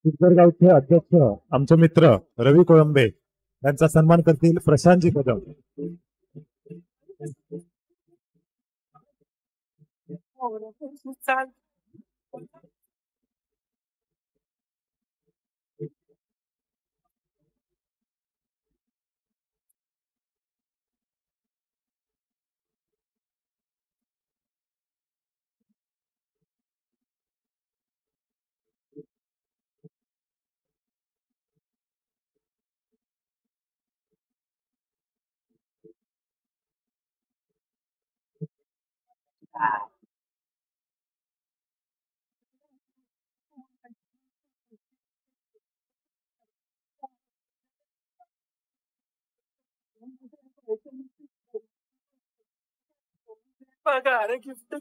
गावचे अध्यक्ष आमचे मित्र रवी कोळंबे यांचा सन्मान करतील प्रशांतजी कदम. पगार गिफ्ट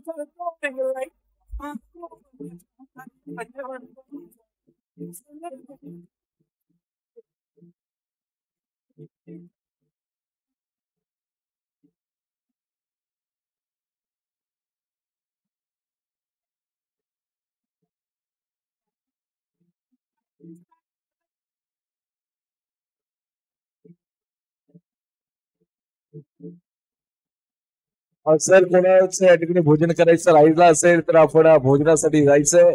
सर कोणाचं या ठिकाणी भोजन करायचं राहिलं असेल तर आपण भोजनासाठी जायचंय.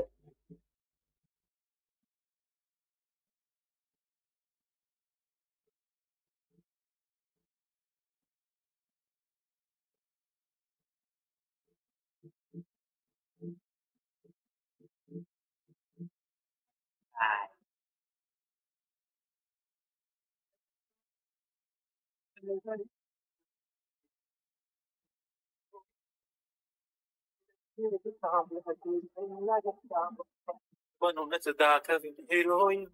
बनवूनच दाखवीन हिरोईन.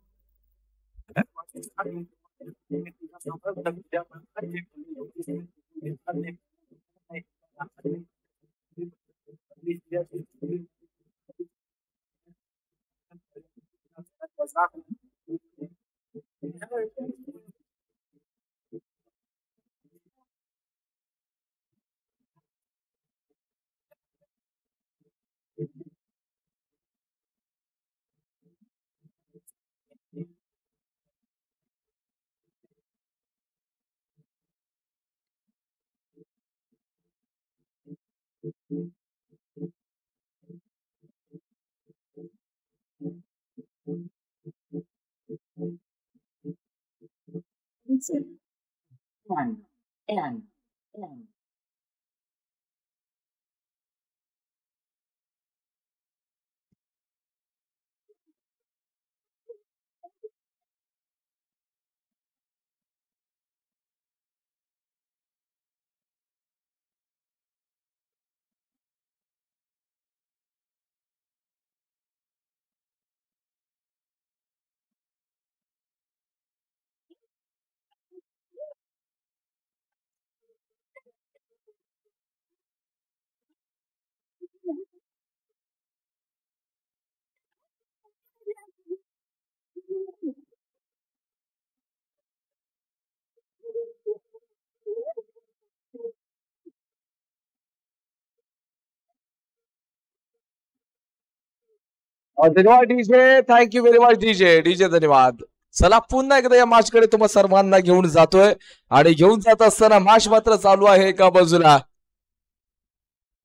धन्यवाद DJ. Thank you very much DJ धन्यवाद. चला पुन्हा एकदा या मॅच कडे तुम्हा सर्वांना घेऊन जातोय आणि घेऊन जात असताना मॅच मात्र चालू आहे एका बाजूला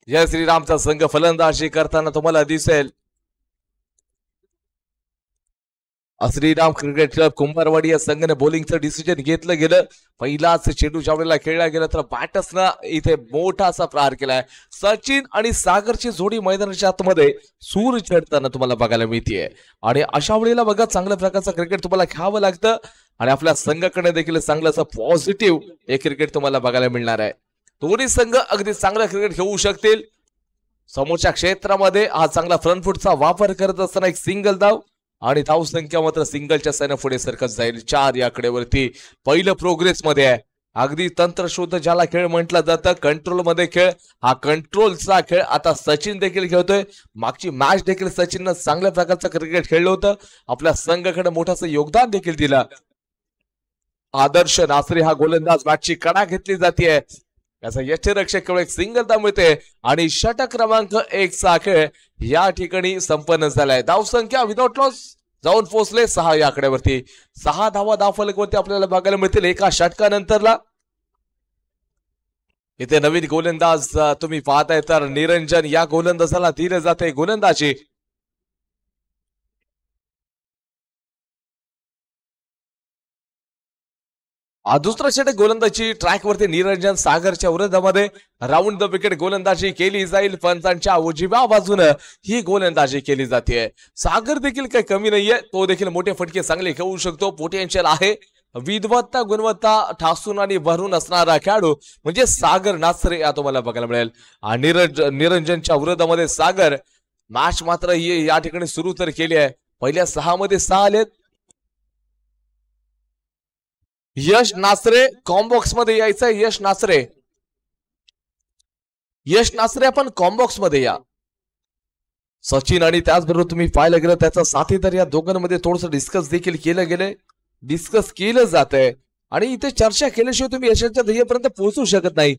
जय श्रीरामचा संघ फलंदाजी करताना तुम्हाला दिसेल. श्रीराम क्रिकेट क्लब कुंभारवाडी या संघाने बॉलिंगचं डिसिजन घेतलं गेलं. पहिलाच चेंडू ज्यावेळेला खेळला गेला तर बॅटर्सनं इथे मोठा असा प्रहार केलाय. सचिन आणि सागरची जोडी मैदानाच्या आतमध्ये सूर चढताना तुम्हाला बघायला मिळतेय आणि अशा वेळेला बघा चांगल्या प्रकारचं क्रिकेट तुम्हाला खेळावं लागतं आणि आपल्या संघाकडे देखील चांगलं असं पॉझिटिव्ह हे क्रिकेट तुम्हाला बघायला मिळणार आहे. दोन्ही संघ अगदी चांगलं क्रिकेट खेळू शकतील. समोरच्या क्षेत्रामध्ये हा चांगला फ्रंट फुटचा वापर करत असताना एक सिंगल धाव आणि धाव संख्या मात्र सिंगलच्या साईन पुढे सरकत जाईल. 4 या आकडेवरती पहिलं प्रोग्रेस मध्ये आहे. अगदी तंत्रशोध ज्याला खेळ म्हटलं जातं, कंट्रोल मध्ये खेळ. हा कंट्रोलचा खेळ आता सचिन देखील खेळतोय. मागची मॅच देखील सचिननं चांगल्या प्रकारचं क्रिकेट खेळलं होतं. आपल्या संघाकडे मोठं योगदान देखील दिलं. आदर्श नासरी हा गोलंदाज मॅचची कडा घेतली जाते. याचा यष्टिरक्षक केवळ एक सिंगल धाव मिळते आणि षटक क्रमांक 1 चा खेळ या ठिकाणी संपन्न झालाय. धाव संख्या विदाउट लॉस जाऊन पोहोचले 6 या आकड्यावरती. 6 धावा धावफलकावरती आपल्याला बघायला मिळतील एका षटकानंतरला. इथे नवीन गोलंदाज तुम्ही पाहताय तर निरंजन या गोलंदाजाला दिले जाते गोलंदाजी. दुसरा षटक गोलंदाजी ट्रॅक वरती निरंजन सागरच्या विरोधामध्ये राऊंड द विकेट गोलंदाजी केली जाईल. पंचांच्या उजव्या बाजूने ही गोलंदाजी केली जाते. सागर देखील काही कमी नाहीये, तो देखील मोठे फटके चांगले खेळू शकतो. पोटेन्शियल आहे, विद्वत्ता गुणवत्ता ठासून आणि भरून असणारा खेळाडू म्हणजे सागर नासरे या तुम्हाला बघायला मिळेल. आणि निरंजनच्या विरोधामध्ये सागर. मॅच मात्र ही या ठिकाणी सुरू तर केली आहे. पहिल्या 6 मध्ये 6 आलेत. यश नासरे कॉम्बॉक्स मध्ये यायचंय. यश नासरे आपण कॉम्बॉक्स मध्ये या. सचिन आणि त्याचबरोबर तुम्ही पाहायला गेलं त्याचा साथीदार या दोघांमध्ये थोडस डिस्कस केलं जात आहे. आणि इथे चर्चा केल्याशिवाय तुम्ही यशाच्या ध्येयापर्यंत पोहोचू शकत नाही.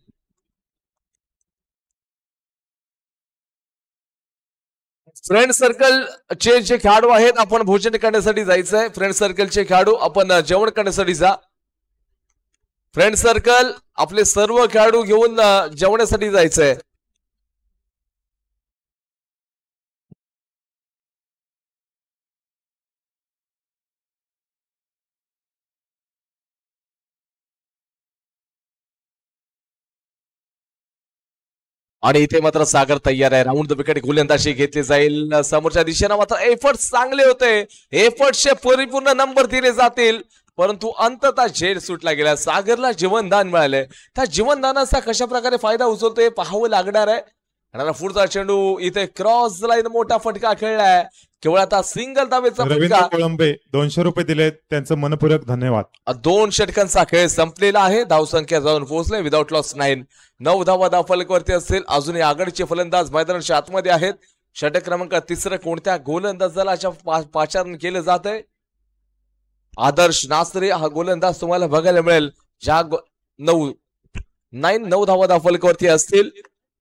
फ्रेंड सर्कल चे जे खेळाडू आहेत आपण भोजन करण्यासाठी जायचंय. फ्रेंड सर्कलचे खेळाडू आपण जेवण करण्यासाठी जा. फ्रेंड सर्कल आपले सर्व खेळाडू घेऊन जेवण्यासाठी जायचंय. आणि इथे मात्र सागर तयार आहे. राऊंड द विकेट गोलंदाजी घेतली जाईल. समोरच्या दिशेनं मात्र एफर्ट चांगले होते. एफर्टचे परिपूर्ण नंबर दिले जातील, परंतु अंततः झेल सुटला गेला. सागरला जीवनदान मिळाले. त्या जीवनदानाचा कशा प्रकारे फायदा उचलतोय पाहावं लागणार आहे. पुढचा चेंडू इथे क्रॉस लाईन मोठा फटका खेळलाय. केवळ आता सिंगल धावेचा फटका. कोळंबे 200 रुपये दिले, त्यांचं मनपूर्वक धन्यवाद. 2 षटकांचा खेळ संपलेला आहे. धावसंख्या जाऊन पोहोचले विदाउट लॉस 9. 9 धावा धावफलकावरती असतील. अजूनही आघाडीचे फलंदाज मैदानाच्या आतमध्ये आहेत. षटक क्रमांक 3 कोणत्या गोलंदाजाला पाचारण केलं जात आहे. आदर्श नासरे हा गोलंदाज तुम्हाला बघायला मिळेल. ज्या 9 धावा धावफलकावरती असतील.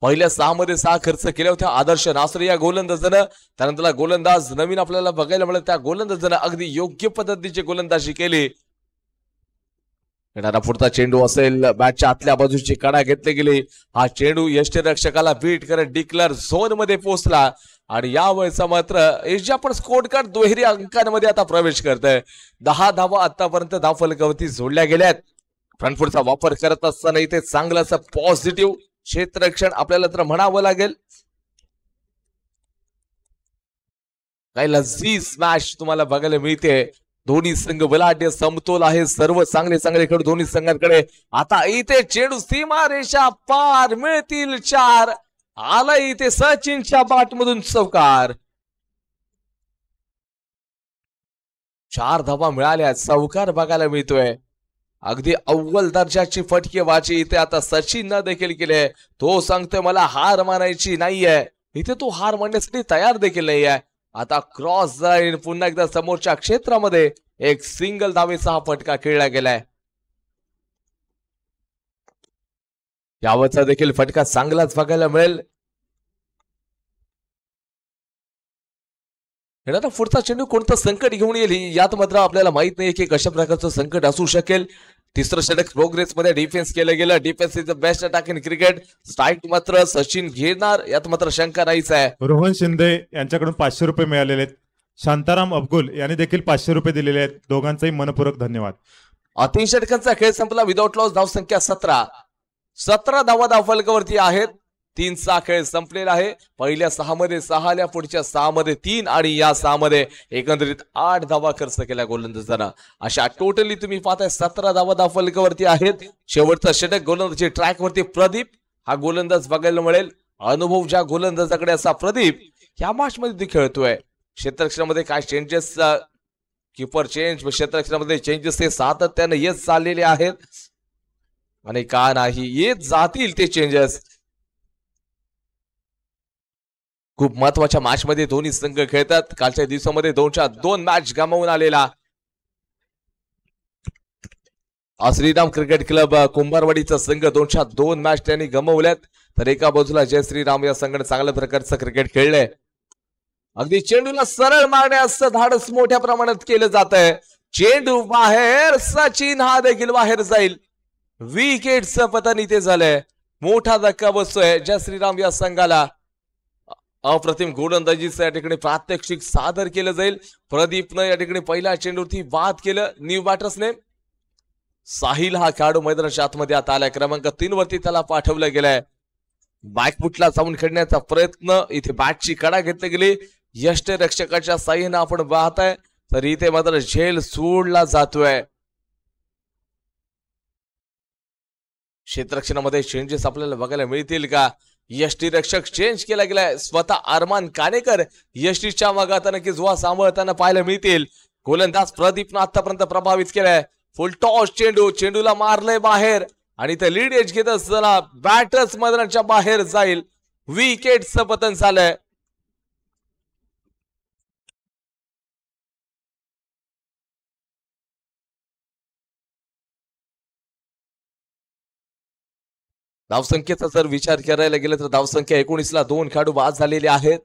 पहिल्या 6 मध्ये 6 खर्च केल्या होत्या आदर्श नासरे या गोलंदाजानं. त्यानंतर गोलंदाज नवीन आपल्याला बघायला मिळेल. त्या गोलंदाजानं अगदी योग्य पद्धतीची गोलंदाजी केली. येणारा पुढचा चेंडू असेल. बॅटच्या आतल्या बाजूची कडा घेतली गेली. हा चेंडू यष्टीरक्षकाला बीट करत डिक्लेअर झोन मध्ये पोहोचला. आणि यावेळेचा मात्र जे आपण स्कोर कार्ड दुहेरी अंकांमध्ये आता प्रवेश करतोय. 10 धावा आतापर्यंत धावफलकावरती जोडल्या गेल्यात. फ्रंटफुटचा वापर करत असताना इथे चांगलं असं पॉझिटिव्ह क्षेत्ररक्षण आपल्याला तर म्हणावं लागेल. काही लजीज मॅच तुम्हाला बघायला मिळते. दोन्ही संघ बलाढ्य समतोल आहे. सर्व चांगले खेळ दोन्ही संघांकडे. आता इथे चेंडू सीमा रेषा पार मिळतील 4. आला इथे सचिनच्या बॅटमधून चौकार. 4 धावा मिळाल्या. चौकार बघायला मिळतोय. अगदी अव्वल दर्जाची फटकेबाजी इथे आता सचिन देखील केले. तो सांगतोय मला हार मानायची नाहीये. इथे तो हार मानण्यासाठी तयार देखील नाहीये. आता क्रॉस लाईन पुन्हा एकदा समोरच्या क्षेत्रामध्ये एक सिंगल धावेचा हा फटका खेळला गेलाय. यावरचा देखील फटका चांगलाच बघायला मिळेल. पुढचा चेंडू कोणतं संकट घेऊन येईल यात मात्र आपल्याला माहित नाही की कशा प्रकारचं संकट असू शकेल. तिसरं षटक प्रोग्रेस मध्ये डिफेन्स केलं गेलं. Defence is the best attack in cricket. Strike मात्र सचिन घेणार यात मात्र शंका नाहीच आहे. रोहन शिंदे यांच्याकडून 500 रुपये मिळालेले आहेत. शांताराम अब्गुल यांनी देखील 500 रुपये दिलेले आहेत. दोघांचाही मनपूर्वक धन्यवाद. 3 षटकांचा खेळ संपला. विदाउट लॉस धावसंख्या 17 धावा धावफलकावरती आहेत. 3चा खेळ संपलेला आहे. पहिल्या 6 मध्ये 6 आल्या. पुढच्या 6 मध्ये 3 आणि या 6 मध्ये एकंदरीत 8 धावा खर्च केल्या गोलंदाजांना. अशा टोटली तुम्ही पाहताय 17 धावा धावफलकावरती आहेत. शेवटचा षटक गोलंदाजी ट्रॅक वरती प्रदीप हा गोलंदाज बघायला मिळेल. अनुभव ज्या गोलंदाजाकडे असा प्रदीप या मॅच मध्ये खेळतोय. क्षेत्ररक्षणामध्ये काय चेंजेस कीपर चेंज क्षेत्ररक्षणामध्ये चेंजेस हे सातत्याने येत चाललेले आहेत आणि का नाही येत जातील ते चेंजेस. खूप महत्वाच्या मॅच मध्ये दोन्ही संघ खेळतात. कालच्या दिवसामध्ये 2च्या 2 मॅच गमावून आलेला श्रीराम क्रिकेट क्लब कुंभारवाडीचा संघ 2च्या 2 मॅच त्यांनी गमावल्यात. तर एका बाजूला जय श्रीराम या संघाने चांगल्या प्रकारचं क्रिकेट खेळलंय. अगदी चेंडूला सरळ मारण्याचं धाडस मोठ्या प्रमाणात केलं जात आहे. चेंडू बाहेर, सचिन हा देखील बाहेर जाईल. विकेटचं पतन इथे झालंय. मोठा धक्का बसतोय जय श्रीराम या संघाला. अप्रतिम गोलंदाजीचं या ठिकाणी प्रात्यक्षिक सादर केलं जाईल. प्रदीपनं या ठिकाणी पहिल्या चेंडूवरती बाद केलं. न्यू बॅटर्सने साहिल हा खेळाडू मैदानाच्या आतमध्ये आता आलाय. क्रमांक 3 वरती त्याला पाठवलं गेलंय. बॅकफुटला जाऊन खेळण्याचा प्रयत्न, इथे बॅटची कडा घेतली गेली. यष्टरक्षकाच्या साह्यानं आपण पाहताय तर इथे मात्र झेल सोडला जातोय. क्षेत्ररक्षणामध्ये चेंजेस आपल्याला बघायला मिळतील का? यष्टीरक्षक चेंज केला गेलाय. स्वतः अरमान कानेकर यष्टीच्या मागात नक्कीच जुवा सांभाळताना पाहायला मिळतील. गोलंदाज प्रदीपनं आतापर्यंत प्रभावित केलाय. फुल टॉस चेंडू, चेंडूला मारलंय बाहेर आणि ते लीड एज घेत असताना बॅटर्स मैदानाच्या बाहेर जाईल. विकेटचं पतन झालंय. धावसंख्येचा जर विचार करायला गेलं तर धावसंख्या 19ला 2 खेळाडू बाद झालेले आहेत.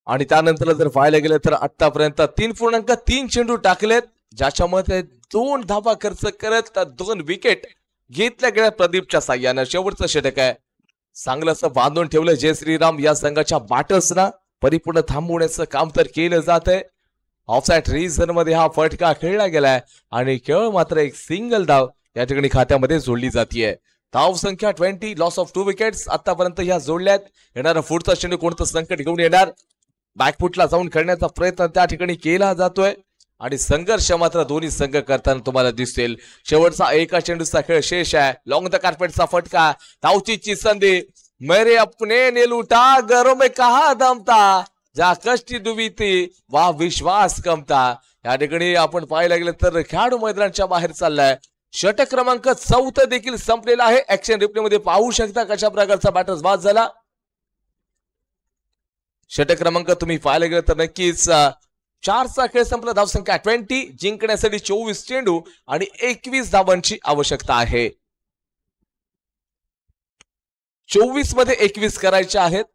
आणि त्यानंतर जर पाहायला गेलं तर आतापर्यंत 3.3 चेंडू टाकलेत, ज्याच्यामध्ये 2 धावा खर्च करत 2 विकेट घेतल्या गेल्या प्रदीपच्या साह्यानं. शेवटचं षटक आहे. चांगलंसं बांधून ठेवलं जय श्रीराम या संघाच्या बॅटर्सना. परिपूर्ण थांबवण्याचं काम तर केलं जात आहे. ऑफसाइड रिझन मध्ये हा फटका खेळला गेलाय आणि केवळ मात्र एक सिंगल धाव या ठिकाणी खात्यामध्ये जोडली जाते. धाव संख्या 20, लॉस ऑफ 2 विकेट्स आतापर्यंत ह्या जोडल्यात. येणारा पुढचा चेंडू कोणतं संकट घेऊन येणार? बॅकफुटला जाऊन खेळण्याचा प्रयत्न त्या ठिकाणी केला जातोय आणि संघर्ष मात्र दोन्ही संघ करताना तुम्हाला दिसतील. शेवटचा एका चेंडूचा खेळ शेष आहे. लॉंग द कार्पेटचा फटका, धावचीची संधी. मेरे अपने ने लुटा घरों में कहा दमता, जा कष्टी दुबीती वा विश्वास कमता. या ठिकाणी आपण पाहायला गेलं तर खेळाडू मैदानाच्या बाहेर चाललाय. षटक क्रमांक 4 देखील संपलेला आहे. ऍक्शन रिप्ले मध्ये पाहू शकता कशा प्रकारचा बॅटर्स बाद झाला. षटक क्रमांक तुम्ही पाहायला गेलं तर नक्कीच 4चा खेळ संपला. धावसंख्या 20, जिंकण्यासाठी 24 चेंडू आणि 21 धावांची आवश्यकता आहे. 24 मध्ये 21 करायचे आहेत.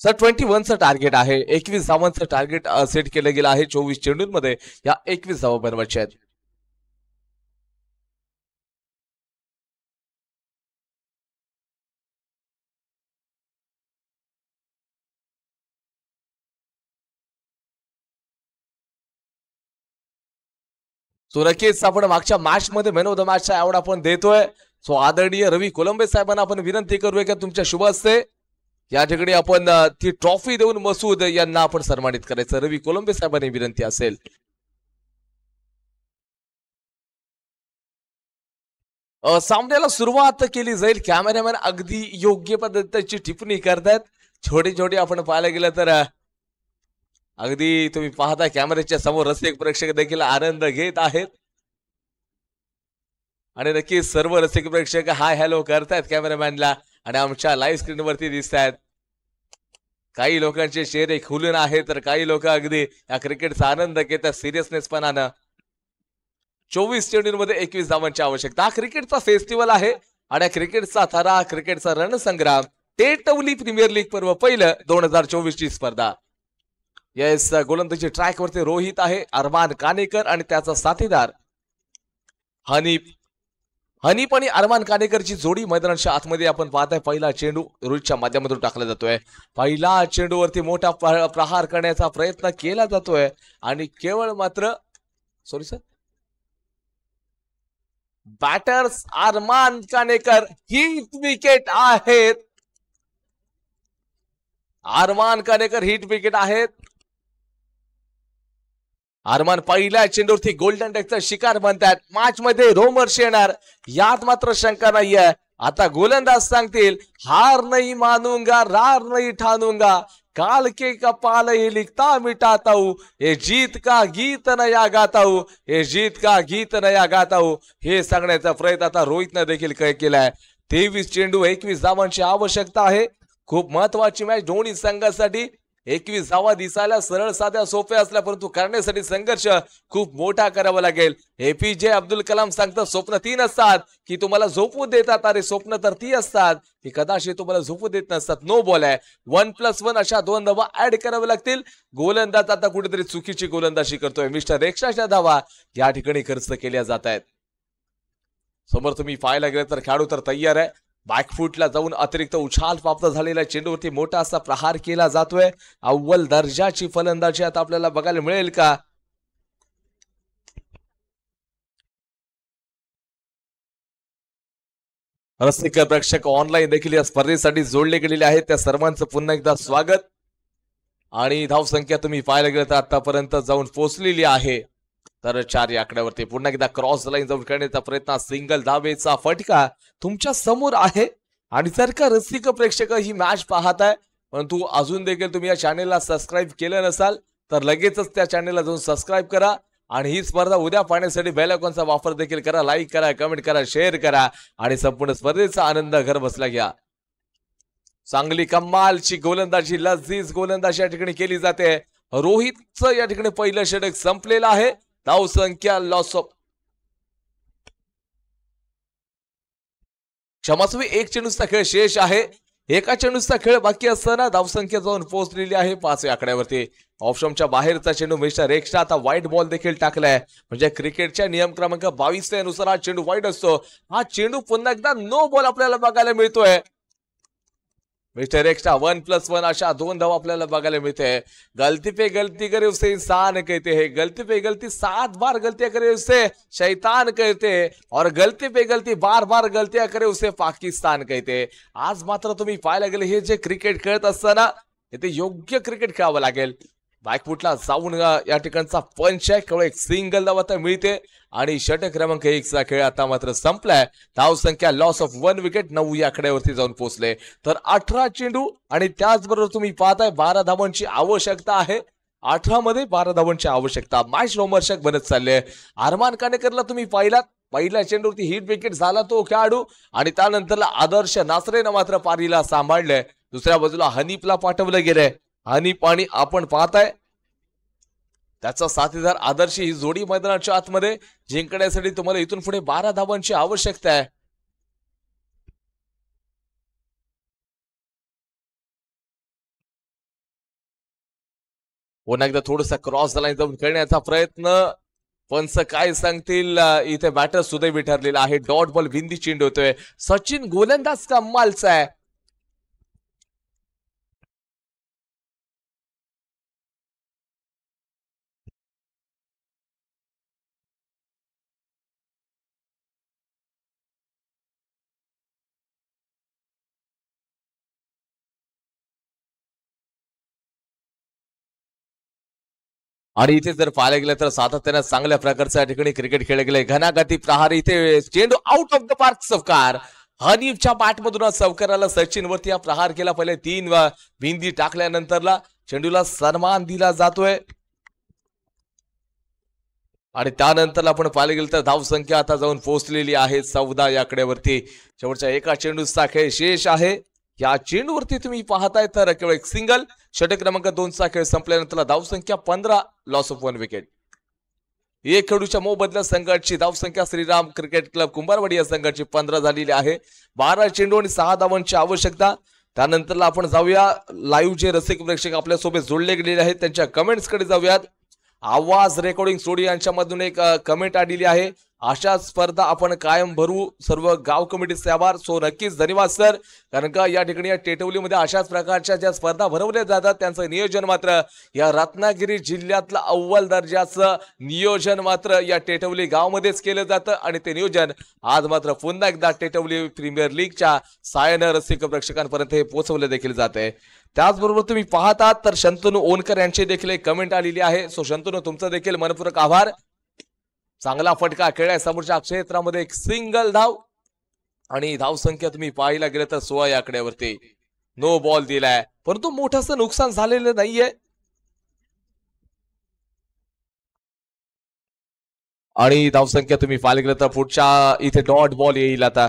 सर 21चं टार्गेट आहे. 21 धावांचं टार्गेट सेट केलं गेलं आहे. 24 चेंडूंमध्ये या 21 धावा बनवायच्या आहेत. सो नक्कीच आपण मागच्या मॅच मध्ये मॅन ऑफ द मॅचचा अवॉर्ड आपण देतोय. सो आदरणीय रवी कोलंबे साहेबांना आपण विनंती करूया की तुमच्या शुभ हस्ते या ठिकाणी आपण ती ट्रॉफी देऊन मसूद यांना आपण सन्मानित करायचं. रवी कोलंबे साहेबांनी विनंती असेल. सामन्याला सुरुवात केली जाईल. कॅमेरामॅन अगदी योग्य पद्धतीची टिप्पणी करतात. छोटे छोटे आपण पाहायला गेलं तर अगदी तुम्ही पाहता कॅमेऱ्याच्या समोर रसिक प्रेक्षक देखील आनंद घेत आहेत आणि नक्कीच सर्व रसिक प्रेक्षक हाय हॅलो करतायत कॅमेरामॅनला आणि आमच्या लाईव्ह स्क्रीन वरती दिसत आहेत. काही लोकांचे चेहरे खुलून आहेत तर काही लोक अगदी या क्रिकेटचा आनंद घेतात सिरियसनेस पणानं. 24 चेंडूंमध्ये 21 धावांची आवश्यकता. हा क्रिकेटचा फेस्टिवल आहे आणि क्रिकेटचा थरा, क्रिकेटचा रणसंग्राम. टेटवली प्रीमियर लीग पर्व पहिलं 2024 ची स्पर्धा. येस, गोलंदाजी ट्रॅक वरती रोहित आहे, अरमान कानेकर आणि त्याचा साथीदार हनीफ आणि अरमान कानेकरची जोडी मैदानाच्या आतमध्ये आपण पाहताय. पहिला चेंडू रोहितच्या माध्यमातून टाकला जातोय. पहिला चेंडूवरती मोठा प्रहार करण्याचा प्रयत्न केला जातोय आणि केवळ मात्र बॅटर्स अरमान कानेकर हिट विकेट आहेत. अरमान कानेकर हिट विकेट आहेत. अरमान पहिल्या चेंडूवरती गोल्डन डकचा शिकार बनतात. मॅच मध्ये रोमर्स येणार यात मात्र शंका नाहीये. आता गोलंदाज सांगतील हार नाही मानूंगा, रार नाही ठानूंगा, काल के कपाल ये लिखता मिटाता हूं, ये जीत का गीत नया गाता हूं, ये जीत का गीत नया गाता हूं, हे सांगण्याचा प्रयत्न आता रोहितने देखील केलाय. 23 चेंडू 21 धावांची आवश्यकता आहे. खूप महत्वाची मॅच दोन्ही संघासाठी. 21 धावा दिसायला सरळ साध्या सोप्या असल्या परंतु करण्यासाठी संघर्ष खूप मोठा करावा लागेल. एपीजे अब्दुल कलाम सांगतात स्वप्न 3 असतात की तुम्हाला झोपू देतात. अरे स्वप्न तर ती असतात की कदाचित तुम्हाला झोपू देत नसतात. नो बॉल आहे. 1+1 अशा 2 धावा ऍड कराव्या लागतील. गोलंदाज आता कुठेतरी चुकीची गोलंदाजी करतोय. मिस्टर एक्स्ट्राच्या धावा या ठिकाणी खर्च केल्या जात आहेत. समोर तुम्ही पाहायला गेले तर खेळाडू तर तयार आहे. बॅकफुटला जाऊन अतिरिक्त उछाल प्राप्त झालेल्या चेंडूवरती मोठा असा प्रहार केला जातोय. अव्वल दर्जाची फलंदाजी आता आपल्याला बघायला मिळेल का? रसिक प्रेक्षक ऑनलाईन देखील या स्पर्धेसाठी जोडले गेलेले आहेत. त्या सर्वांचं पुन्हा एकदा स्वागत. आणि धावसंख्या तुम्ही पाहायला गेलं तर आतापर्यंत जाऊन पोहोचलेली आहे. तर 4 या आकड्यावरती पुन्हा एकदा क्रॉस लाईन जाऊन करण्याचा प्रयत्न. सिंगल धावेचा फटका तुमच्या समोर आहे. आणि जर का रसिक प्रेक्षक ही मॅच पाहताय परंतु अजून देखील तुम्ही या चॅनेलला सबस्क्राईब केलं नसाल तर लगेचच त्या चॅनेलला जाऊन सबस्क्राईब करा. आणि ही स्पर्धा उद्या पाहण्यासाठी बेल आयकॉनचा वापर देखील करा. लाईक करा, कमेंट करा, शेअर करा आणि संपूर्ण स्पर्धेचा आनंद घर बसला घ्या. चांगली कमालची गोलंदाजी, लजीज गोलंदाजी या ठिकाणी केली जाते. रोहितचं या ठिकाणी पहिलं षटक संपलेलं आहे. धावसंख्या लॉस ऑफ क्षमास्वी 1 चेंडूचा खेळ शेष आहे. एका चेंडूचा खेळ बाकी असताना धावसंख्या जाऊन पोहोचलेली आहे 5 या आकड्यावरती. ऑप्शनच्या बाहेरचा चेंडू मिस्टर एक्स्ट्रा आता व्हाईट बॉल देखील टाकलाय. म्हणजे क्रिकेटच्या नियम क्रमांक 22 नुसार हा चेंडू व्हाईट असतो. हा चेंडू पुन्हा एकदा नो बॉल आपल्याला बघायला मिळतोय. मिस्टर एक्स्ट्रा 1+1 अशा 2 धावा आपल्याला बघायला मिळते. गलती पे गलती करे उसे इंसान कहते हैं, गलती पे गलती 7 बार गलतियां करे उसे शैतान कहते हैं, और गलती पे गलती बार बार गलतियां करे उसे पाकिस्तान कहते हैं. आज मात्र तुम्ही पाहायला गेले हे जे क्रिकेट खेळत असताना इथे योग्य क्रिकेट खेळावं लागेल. बॅकफुटला जाऊन या ठिकाणचा पंच आहे. केवळ एक सिंगल धाव आता मिळते आणि षटक क्रमांक 1 चा खेळ आता मात्र संपलाय. धावसंख्या लॉस ऑफ 1 विकेट 9 या आकड्यावरती जाऊन पोहोचले. तर 18 चेंडू आणि त्याचबरोबर तुम्ही पाहताय 12 धावांची आवश्यकता आहे. 18 मध्ये 12 धावांची आवश्यकता. मॅच रोमर्षक बनत चालले. अरमान कानेकरला तुम्ही पाहिलात पहिल्या चेंडूवरती हिट विकेट झाला तो खेळाडू आणि त्यानंतरला आदर्श नासरेनं मात्र पारीला सांभाळलंय. दुसऱ्या बाजूला हनीफला पाठवलं गेलंय. हनीफ आणि आपण पाहताय त्याचा साथीदार आदर्श ही जोडी मैदानाच्या आतमध्ये जिंकण्यासाठी तुम्हाला इथून पुढे 12 धावांची आवश्यकता आहे. पुन्हा एकदा थोडासा क्रॉस लाईन जाऊन खेळण्याचा प्रयत्न. पंच काय सांगतील इथे बॅटर सुदैवी ठरलेला आहे. डॉट बॉल विंदी चेंडू होतोय. सचिन गोलंदाज कमालचा आहे. आणि इथे जर पाहायला गेलं तर सातत्याने चांगल्या प्रकारच्या ठिकाणी क्रिकेट खेळले गेले. घनाघाती प्रहार इथे चेंडू आउट ऑफ द पार्क. सवकार हनीफच्या बॅटमधून सवकाराला सचिन वरती हा प्रहार केला. पहिले 3 बिंदी टाकल्यानंतरला चेंडूला सन्मान दिला जातोय. आणि त्यानंतर आपण पाहायला गेलं तर धावसंख्या आता जाऊन पोहोचलेली आहे 14 या आकड्यावरती. शेवटच्या एका चेंडूचा खेळ शेष आहे. या चेंडूवरती तुम्ही पाहताय तर केवळ एक सिंगल. षटक क्रमांक 2 चा खेळ संपल्यानंतर धावसंख्या 15 लॉस ऑफ 1 विकेट. एक खेळूच्या मोबदल्या संघाची धावसंख्या श्रीराम क्रिकेट क्लब कुंभारवाडी या संघाची 15 झालेली आहे. 12 चेंडू आणि 6 धावांची आवश्यकता. त्यानंतर आपण जाऊया लाईव्ह जे रसिक प्रेक्षक आपल्यासोबत जोडले गेलेले आहेत त्यांच्या कमेंट्स कडे जाऊयात. आवाज रेकॉर्डिंग स्टुडिओ यांच्यामधून एक कमेंट आलेली आहे. अशा स्पर्धा आपण कायम भरू. सर्व गाव कमिटीचे आभार. सो नक्कीच धन्यवाद सर. कारण का या ठिकाणी या टेटवलीमध्ये अशाच प्रकारच्या ज्या स्पर्धा भरवल्या जातात त्यांचं नियोजन मात्र या रत्नागिरी जिल्ह्यातलं अव्वल दर्जाचं नियोजन मात्र या टेटवली गावामध्येच केलं जातं. आणि ते नियोजन आज मात्र पुन्हा एकदा टेटवली प्रीमियर लीगच्या सायन रसिक प्रेक्षकांपर्यंत हे पोहोचवले देखील जात आहे. त्याचबरोबर तुम्ही पाहतात तर शंतनू ओनकर यांची देखील एक कमेंट आलेली आहे. सो शंतनू तुमचं देखील मनपूर्वक आभार. चांगला फटका खेळाय समोरच्या क्षेत्रामध्ये एक सिंगल धाव आणि धावसंख्या तुम्ही पाहायला गेलं तर 16 या आकड्यावरती. नो बॉल दिलाय, परंतु मोठंसं नुकसान झालेलं नाहीये. आणि धावसंख्या तुम्ही पाहिली गेलं तर पुढच्या इथे डॉट बॉल येईल. आता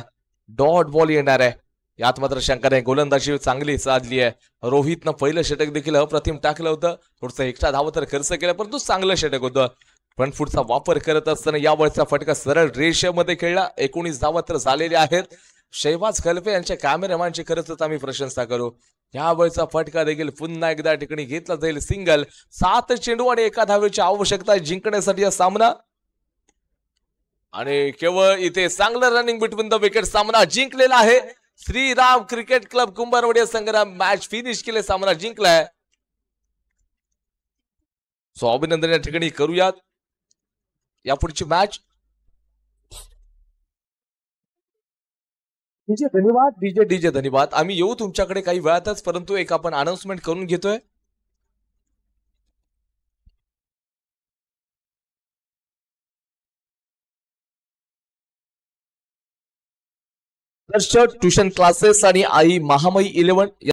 डॉट बॉल येणार आहे. यात मात्र शंका नाही, गोलंदाजी चांगली साधली आहे. रोहितनं पहिलं षटक देखील अप्रतिम टाकलं होतं. थोडंसं एक्स्ट्रा धाव तर खर्च केला, परंतु चांगलं षटक होतं. पण पुढचा वापर करत असताना यावेळचा फटका सरळ रेषेमध्ये खेळला. 19 धावा तर झालेल्या आहेत. शहबाज खलफे यांच्या कॅमेरामॅनची खरंच आम्ही प्रशंसा करू. यावेळचा फटका देखील पुन्हा एकदा ठिकाणी घेतला जाईल. सिंगल, 7 चेंडू आणि 1 धावेची आवश्यकता आहे जिंकण्यासाठी हा सामना. आणि केवळ इथे चांगलं रनिंग बिटवीन द विकेट सामना जिंकलेला आहे. श्रीराम क्रिकेट क्लब कुंभारवाडी संघाने मॅच फिनिश केले, सामना जिंकलाय. सो अभिनंदन या ठिकाणी करूयात. यापुढची मॅच. डीजे धन्यवाद. आम्ही येऊ तुमच्याकडे काही वेळातच, परंतु एक आपण अनाउन्समेंट करून घेतोय. ट्युशन क्लासेस आणि आई महामाई 11